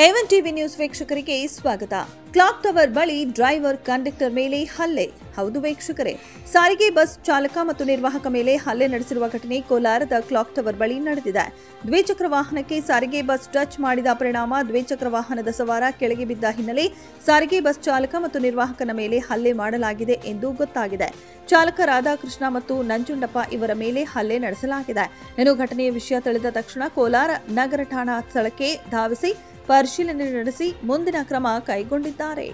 A1 TV news ವೀಕ್ಷಕರಿಗೆ ಸ್ವಾಗತ. Clock tower ಬಳಿ ಡ್ರೈವರ್ ಕಂಡಕ್ಟರ್ ಮೇಲೆ ಹಲ್ಲೆ. ಹೌದು ವೀಕ್ಷಕರೇ, ಸಾರಿಗೆ ಬಸ್ ಚಾಲಕ ಮತ್ತು ನಿರ್ವಾಹಕ ಮೇಲೆ ಹಲ್ಲೆ ನಡೆಸಿರುವ ಘಟನೆ ಕೋಲಾರದ ಕ್ಲಾಕ್ ಟವರ್ ಬಳಿ ನಡೆದಿದೆ. ದ್ವಿಚಕ್ರ ವಾಹನಕ್ಕೆ ಸಾರಿಗೆ ಬಸ್ ಟಚ್ ಮಾಡಿದ ಪರಿಣಾಮ ದ್ವಿಚಕ್ರ ವಾಹನದ ಸವಾರ ಕೆಳಗೆ ಬಿದ್ದ ಹಿನ್ನೆಲೆ ಸಾರಿಗೆ ಬಸ್ ಚಾಲಕ ಮತ್ತು ನಿರ್ವಾಹಕನ ಮೇಲೆ ಹಲ್ಲೆ ಮಾಡಲಾಗಿದೆ ಎಂದು ಗೊತ್ತಾಗಿದೆ. ಚಾಲಕ ರಾಧಾಕೃಷ್ಣ ಮತ್ತು ನಂಜುಂಡಪ್ಪ ಇವರ ಮೇಲೆ ಹಲ್ಲೆ ನಡೆಸಲಾಗಿದೆ. ಇನ್ನು ಘಟನೆಯ ವಿಷಯ ತಿಳಿದ ತಕ್ಷಣ ಕೋಲಾರ ನಗರ ಠಾಣಾ ಸ್ಥಳಕ್ಕೆ ಧಾವಿಸಿ ಪರಿಶೀಲನೆ ನಡೆಸಿ ಮುಂದಿನ ಕ್ರಮ ಕೈಗೊಂಡಿದ್ದಾರೆ.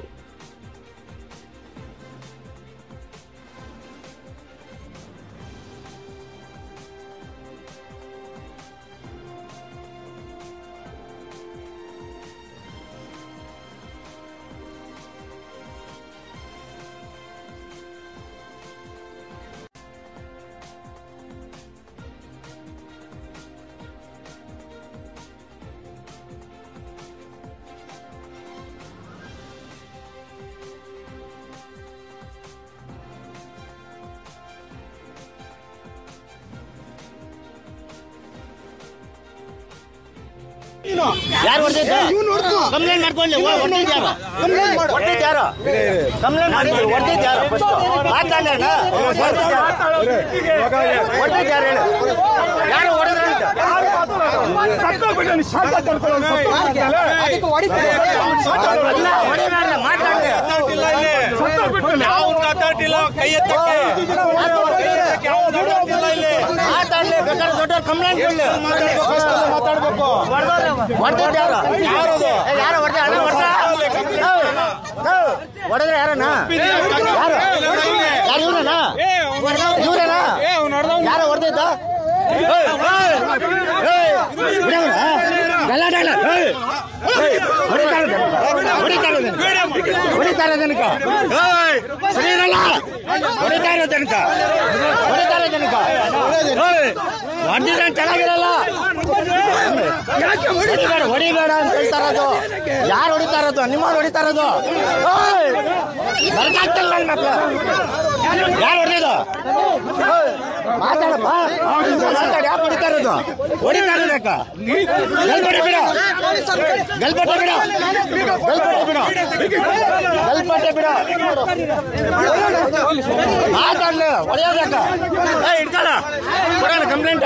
ಯಾರು ಹೊಡೆದಿದ್ದು ಕಂಪ್ಲೇಂಟ್ ಮಾಡ್ಕೊಳ್ಳಿ. ಹೊಡೆದಿದ್ದು ಯಾರು ಕಂಪ್ಲೇಂಟ್ ಮಾಡಿ ಹೊಡೆದಿದ್ದು ಯಾರು ಮಾತಾಡೋಣ. ಹೊಡೆದಿದ್ದು ಯಾರು ಹೇಳಿ, ಯಾರು ಹೊಡೆದ್ರೆ ಮಾತಾಡ್ಲಿ ಬೇಕಾದ್ರೆ ದೊಡ್ಡ ಕಂಪ್ಲೇಂಟ್ ಕೊಡ್ಲಿ. ಮಾತಾಡ್ಬೇಕು. ಹೊಡೆದ್ರೆ ಯಾರು ಹೊಡೆದ್ರೆ ಯಾರಣ್ಣ ಯಾರು ಇವ್ರಣ್ಣ ಇವ್ರೇನಾ ಯಾರು ಹೊಡೆದಿದ್ದ ಹೊಡಿತಾ ಇರೋದನಕ ಸರಿ ಇರಲ್ಲ. ಹೊಡಿತಾ ಇರೋದನಕ ಹೊಡೆದಿದ್ರೆ ಚೆನ್ನಾಗಿರಲ್ಲ. ಹೊಡಿಬೇಡ ಅಂತ ಹೇಳ್ತಾ ಇರೋದು. ಯಾರು ಹೊಡಿತಾ ಇರೋದು? ನಿಮ್ಮವ್ರು ಹೊಡಿತಾ ಇರೋದು. ಬರ್ಕಾಗ್ತಲ್ಲ ನನ್ನ ಮಕ್ಳು. ಯಾರು ಹೊಡೆಯೋದು? ಮಾತಾಡಪ್ಪ. ಮಾತಾಡಿ. ಯಾರು ಹೊಡಿತಾ ಇರೋದು? ಹೊಡಿತಾ ಇರೋದಕ್ಕ ಗಲ್ಪಟ್ಟೆ ಬಿಡ. ಮಾತಾಡ್ಲಿ. ಹೊಡೆಯೋದಕ್ಕ ಇಟ್ಕೊಳ್ಳ ಕೊಡೋಣ ಕಂಪ್ಲೇಂಟ್.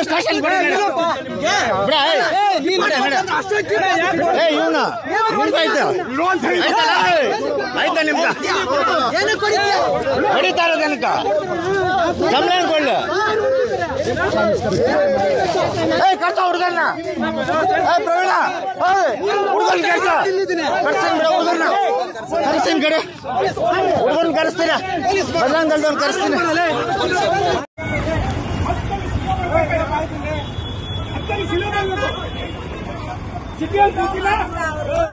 ಸ್ಟೇಷನ್ ಆಯ್ತಾ ನಿಮ್ಗ ಹೊಡಿತಾ ಇರೋದನಕ ಕಂಪ್ಲೇಂಟ್ ಕೊಡ್ಲಿ. ಕರ್ಸ ಹುಡುಗನ್ನ ಪ್ರವೀಣ ಹುಡುಗನ್ ಕೆಲಸ ಕರ್ಸಿನ ಕಡೆ ಹುಡುಗನ್ ಕರೆಸ್ತೀರ ಬದಲಾಂಗಲ್ದವ್ರು ಕರೆಸ್ತೀನಿ.